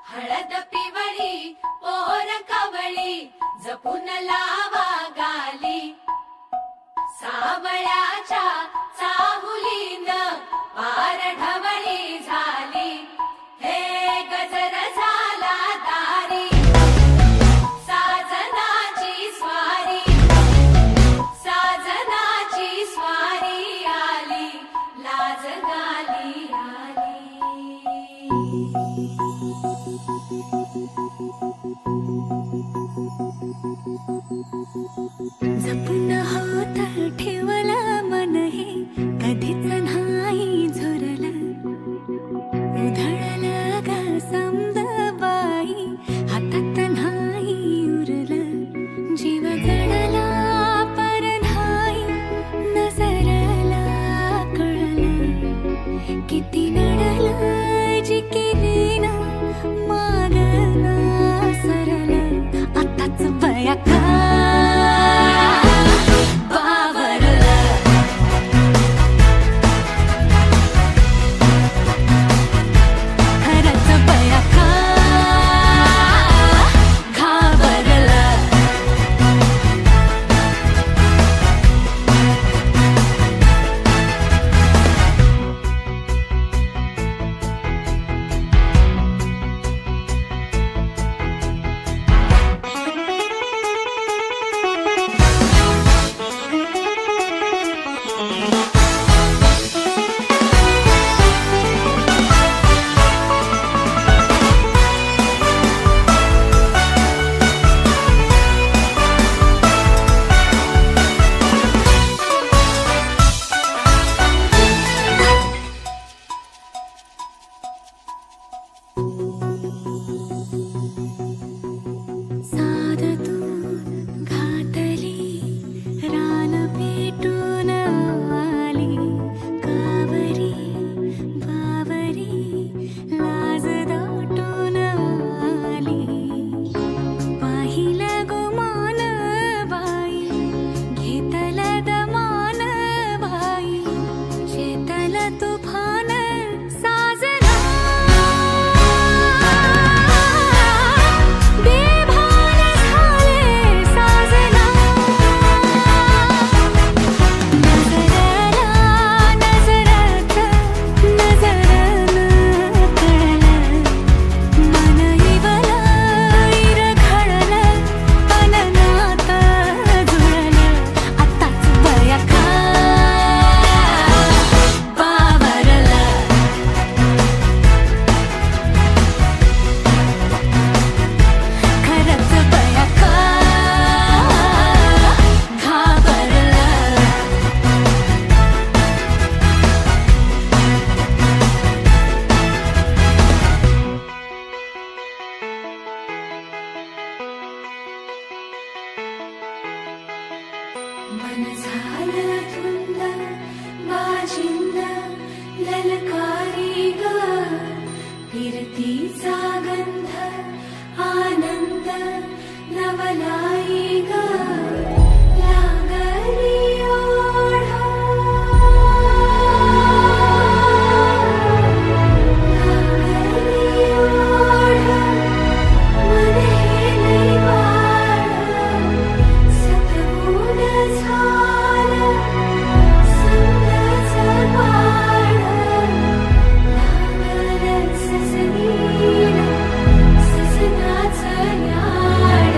हळद पिवळी पोर कवळी जपून लावा गाली सावळ्याच्या चाहुलीन पार ढवळी झाली हे गजर झाला दारी साजनाची स्वारी आली लाज गाली जपून होत ठेवला मन हे कधीच नाही झुरला उधळला गा समद बाई हातात नाही उरला जीव जडला पर नाही नजरला कळला किती नडला जी केली ना मागना सरला आताच बया का मन झालं धुंद बाजिंद ललकारी ग फिरतीचा गंध आनंद नवलाई ग लागली ओढा लागली ओढा मन हे निवाड सतगुण झालं समजाचं बाळ लागलं सजनीला सजनाचं याड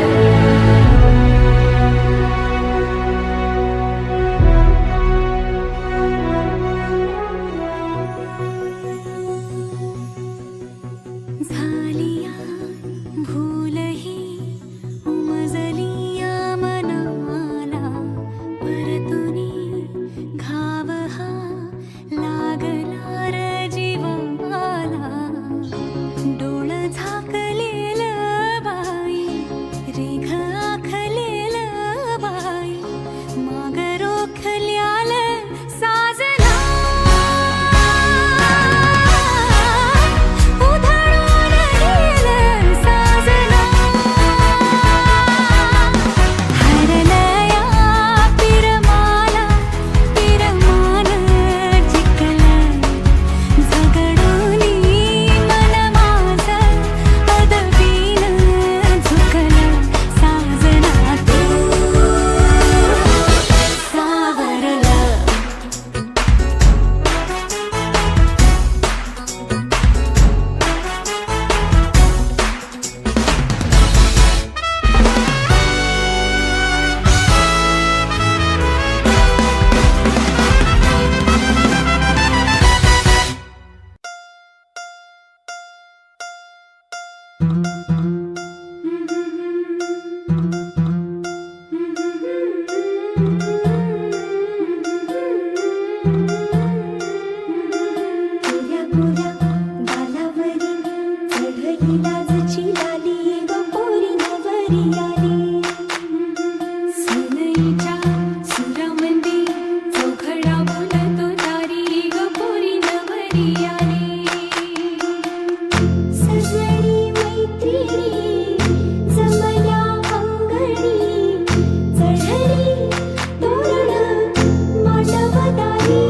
गोऱ्या गालावरी चढली लाजची लाली ग पोरी नवरी आली. सनईच्या सुरामंदी चौघडा बोलतो दारी ग पोरी नवरी आली. सजनी मैत्रिणी जमल्या अंगणी चढली तोरण मांडवदारी.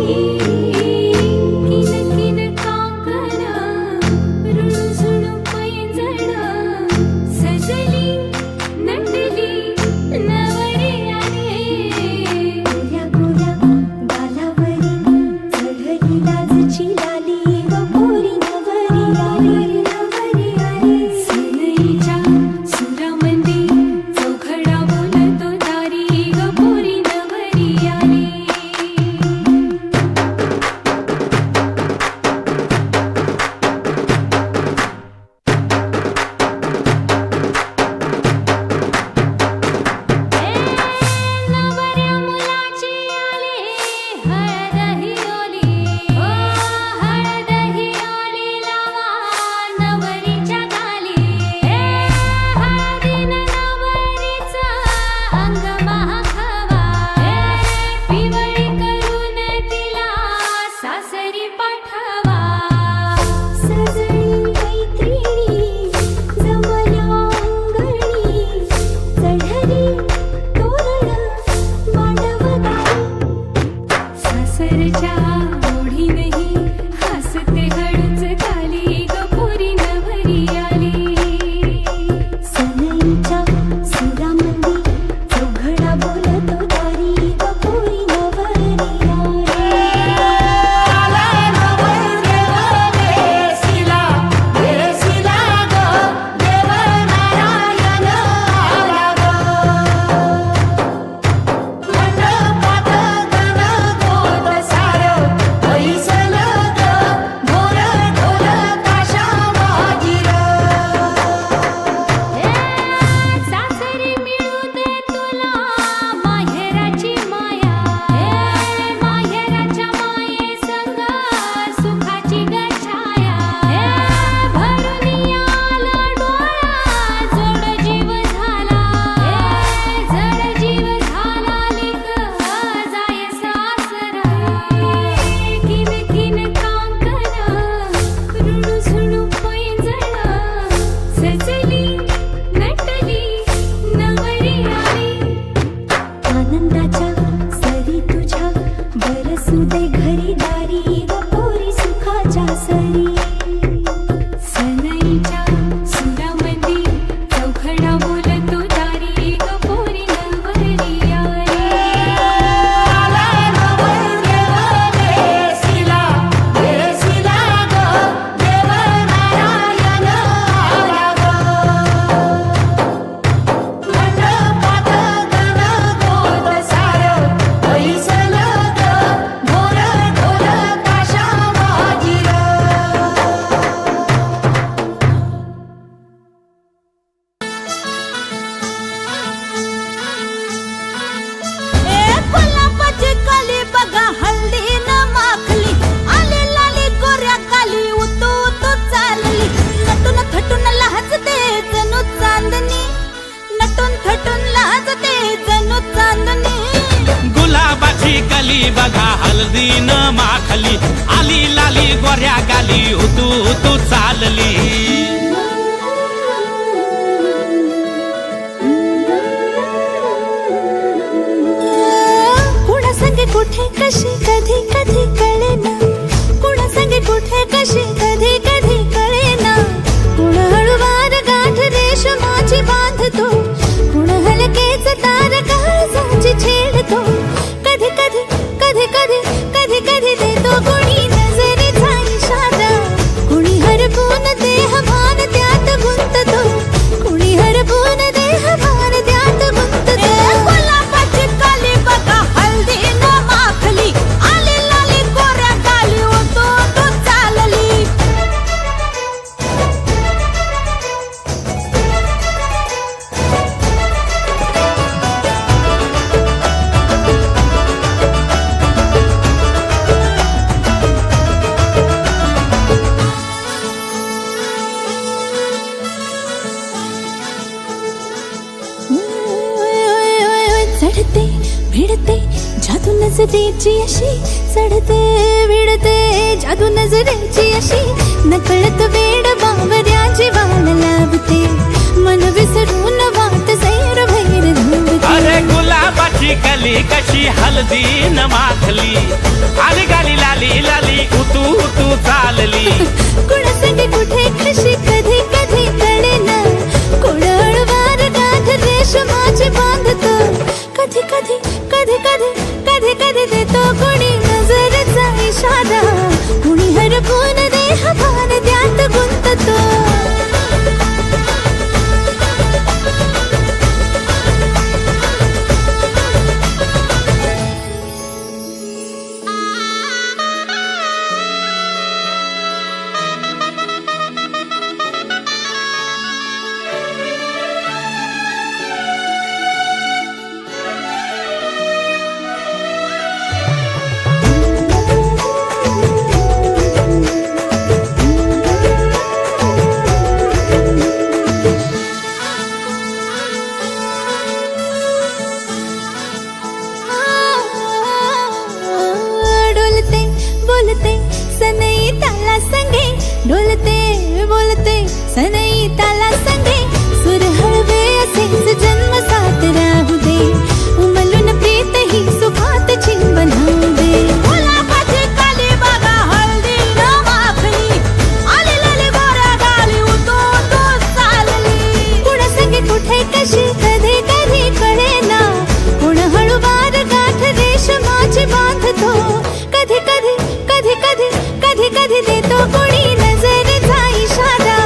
किन किन काकण रुणझुण पैंजण सजली नटली नवरी आली. गोऱ्या गोऱ्या गालावरी चढली लाजची लाली ग पोरी नवरी आली. नवरी आली. सनईच्या सुरामंदी चौघडा बोलतो दारी ग पोरी नवरी आली. नवऱ्या मुलाची आली हळद ही ओली. ओ हळद ही ओली लावा नवरीच्या गाली. हळदीनं नवरीचं अंग महाखावा. पिवळी करून तिला सासरी पाठवा. सजनी मैत्रिणी जमल्या अंगणी चढली तोरण मांडवदारी. सासरच्या ओढीनही हसते हळूच खाली ग पोरी नवरी आली. सनईच्या सुरामंदी चौघडा बोलतो दारी ग पोरी नवरी आली. सासरी मिळू दे तुला माहेराची माया. माहेराच्या माये संग सुखाची गछाया. भरून आला डोळा जोड जीव झाला. जड जीव झाला लिक जाय सासरा. किन किन कांकण रुणझुण पैंजण सजली नटली नवरी आली. आनंदाच्या सरी तुझ्या बरसू दे घरी दारी ग पोरी सुखाच्या सरी. सनईच्या सुरामंदी चौघडा बोलतो दारी ग पोरी नवरी आली. गुलाबाची कली बघा हल्दीनं माखली. आली लाली गोऱ्या गाली उतू उतू चालली. नटून थटून लाजते जणू चांदणी. नटून थटून लाजते जणू चांदणी. गुलाबाची कली बघा हळदीनं माखली. आली लाली गोऱ्या गाली उतू उतू चालली. कुणा संगे कुठे कशी कधी कधी कळेना. कुणा संगे कुठे कशी कधी कधी कळेना. कुण हळूवार गाठ रेशमाची बांधतो. कुण हलकेच तार काळजाची छेडतो. कधी कधी कधी कधी कधी कधी देतो कुणी नजरेचा इशारा. कुणी हरकू हसतीची अशी चढते विडते जादू नजरेची अशी नकळत वेड बावऱ्या जीवाला लावते मन विसरून वाट सैर भैर धावते अरे गुलाबाची कली कशी हलदी न माखली आली गाली लाली लाली उतू उतू चालली कुणासंगे कुठे कशी कधी कधी कळेना कुडळवार गाठ रेशमाची बांधतो कधी कधी कधी कधी कधी कधी देतो कोणी नजरेचा इशारा कुणी हरपून देह भान त्यात गुंततो डोलते बोलते सनई ताला संगे डोलते बोलते सनई ताला संगे सुर हळवे असेच जन्म साथ राहू दे उमलून प्रीत ही सुखात चिंबन होऊ दे गुलाबाची काली बघा हळदी न माखली आली लाली गोऱ्या गाली उतू उतू चालली कुणा संगे कुठे कशी कधी कधी कळेना कुण हळूवार गाठ रेशमाची बांधतो कधी कधी कधी कधी कधी कधी देतो कोणी नजरेचा इशारा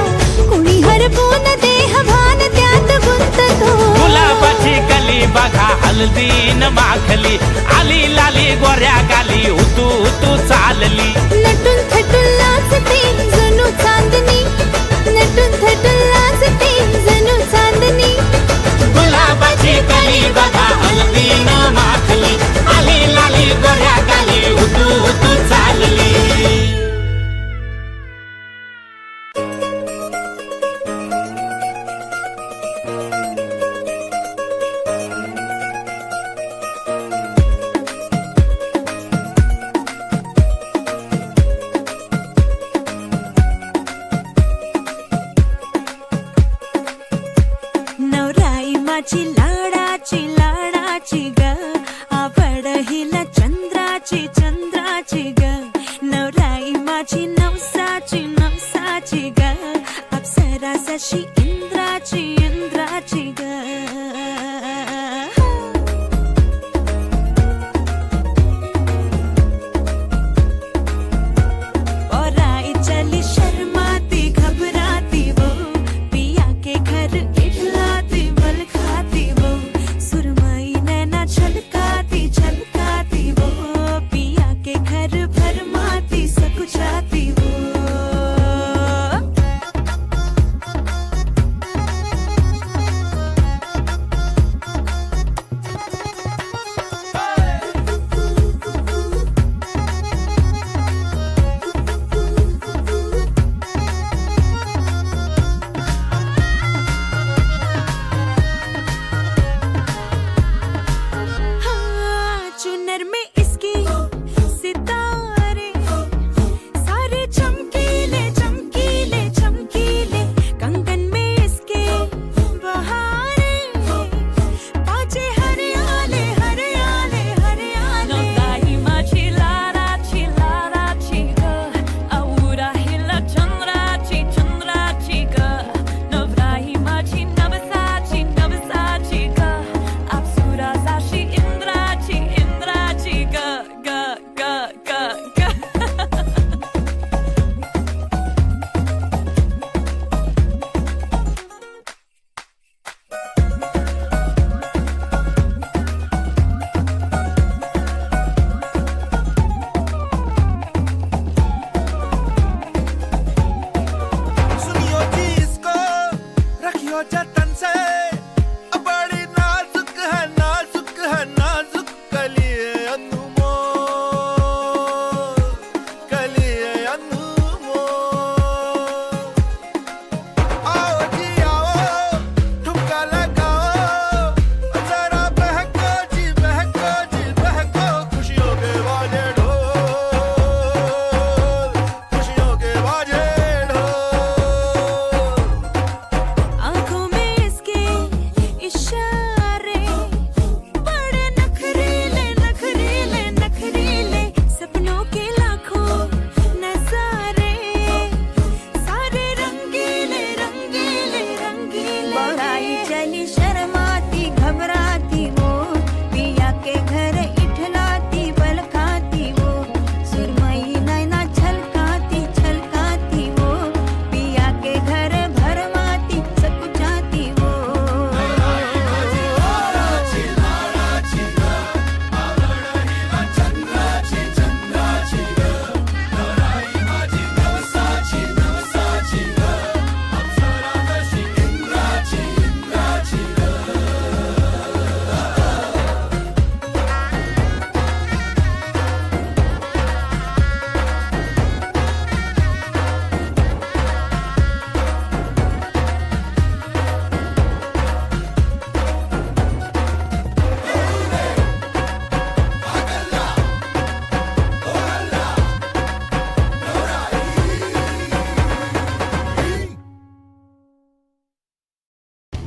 कुणी हरपून देह भान त्यात गुंततो गुलाबाची कली बघा हलदी न माखली आली लाली गोऱ्या गाली उतू उतू चालली नटून थटून लाजते जणू चांदणी नटून थटून लाजते जणू चांदणी गुलाबाची कली बघा हलदी न माखली आली लाली गोऱ्या गाली उतू उतू चालली नवराई माझी लाडाची ग आवड हिला चंद्राची ग नवराई माझी नवसाची ग अप्सरा जशी इंद्राची ग और आई चली शर्माती घबराती वो पिया के घर इठलाती बल खाती वो सुरमई नैना छलकाती वो पिया के घर भरमाती सकुचाती वो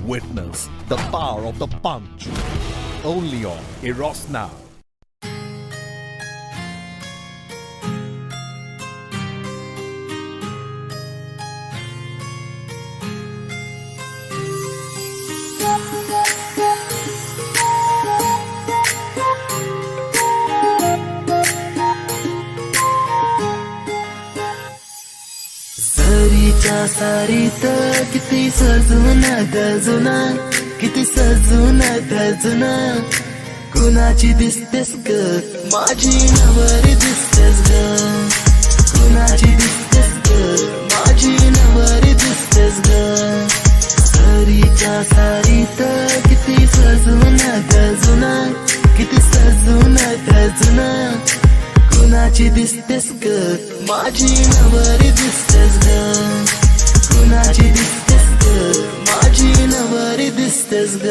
Witness the power of the punch. Only on Eros Now. सरीच्या सारीत किती सजून गजुना, किती सजून गजुना. कुणाची दिसतेस ग माझी नवरी दिसतेस ग, कुणाची दिसतेस ग माझी नवरी दिसतेस ग. सरीच्या सारीत किती सजून गजुना, किती सजून गजुना. कुणाची दिसतेस ग माझी नवरी दिसतेस ग, कुणाची दिसतेस ग माझी नवरी दिसतेस ग.